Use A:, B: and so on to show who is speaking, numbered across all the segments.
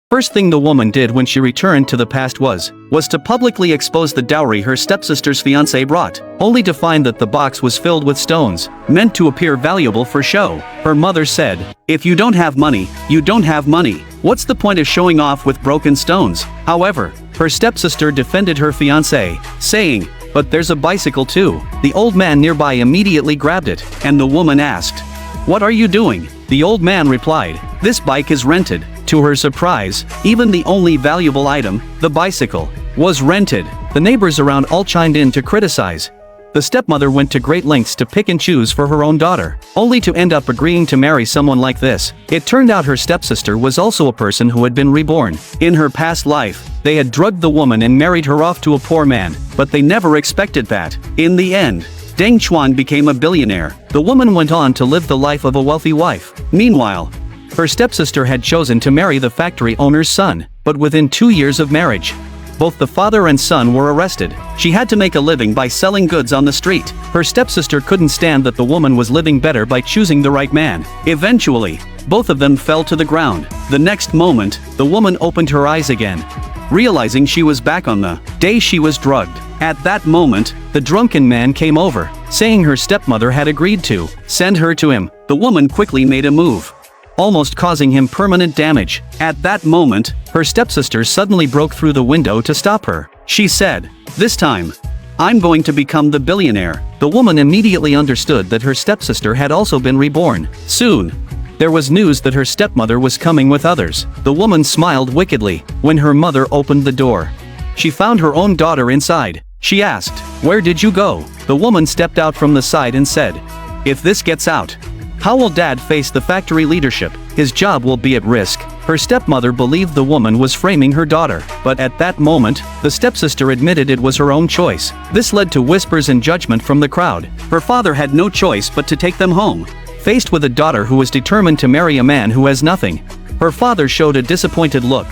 A: First thing the woman did when she returned to the past was to publicly expose the dowry her stepsister's fiancé brought, only to find that the box was filled with stones, meant to appear valuable for show. Her mother said, "If you don't have money, you don't have money. What's the point of showing off with broken stones?" However, her stepsister defended her fiancé, saying, "But there's a bicycle too." The old man nearby immediately grabbed it, and the woman asked, "What are you doing?" The old man replied, "This bike is rented." To her surprise, even the only valuable item, the bicycle, was rented. The neighbors around all chimed in to criticize. The stepmother went to great lengths to pick and choose for her own daughter, only to end up agreeing to marry someone like this. It turned out her stepsister was also a person who had been reborn. In her past life, they had drugged the woman and married her off to a poor man, but they never expected that. In the end, Deng Chuan became a billionaire. The woman went on to live the life of a wealthy wife. Meanwhile, her stepsister had chosen to marry the factory owner's son, but within 2 years of marriage, both the father and son were arrested. She had to make a living by selling goods on the street. Her stepsister couldn't stand that the woman was living better by choosing the right man. Eventually, both of them fell to the ground. The next moment, the woman opened her eyes again, realizing she was back on the day she was drugged. At that moment, the drunken man came over, saying her stepmother had agreed to send her to him. The woman quickly made a move, almost causing him permanent damage. At that moment, her stepsister suddenly broke through the window to stop her. She said, "This time, I'm going to become the billionaire." The woman immediately understood that her stepsister had also been reborn. Soon, there was news that her stepmother was coming with others. The woman smiled wickedly when her mother opened the door. She found her own daughter inside. She asked, "Where did you go?" The woman stepped out from the side and said, "If this gets out, how will Dad face the factory leadership? His job will be at risk." Her stepmother believed the woman was framing her daughter, but at that moment, the stepsister admitted it was her own choice. This led to whispers and judgment from the crowd. Her father had no choice but to take them home. Faced with a daughter who was determined to marry a man who has nothing, her father showed a disappointed look,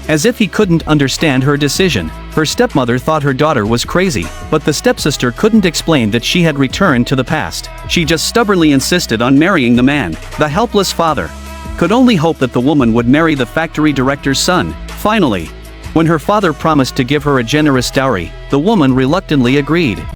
A: as if he couldn't understand her decision. Her stepmother thought her daughter was crazy, but the stepsister couldn't explain that she had returned to the past. She just stubbornly insisted on marrying the man. The helpless father could only hope that the woman would marry the factory director's son. Finally, when her father promised to give her a generous dowry, the woman reluctantly agreed.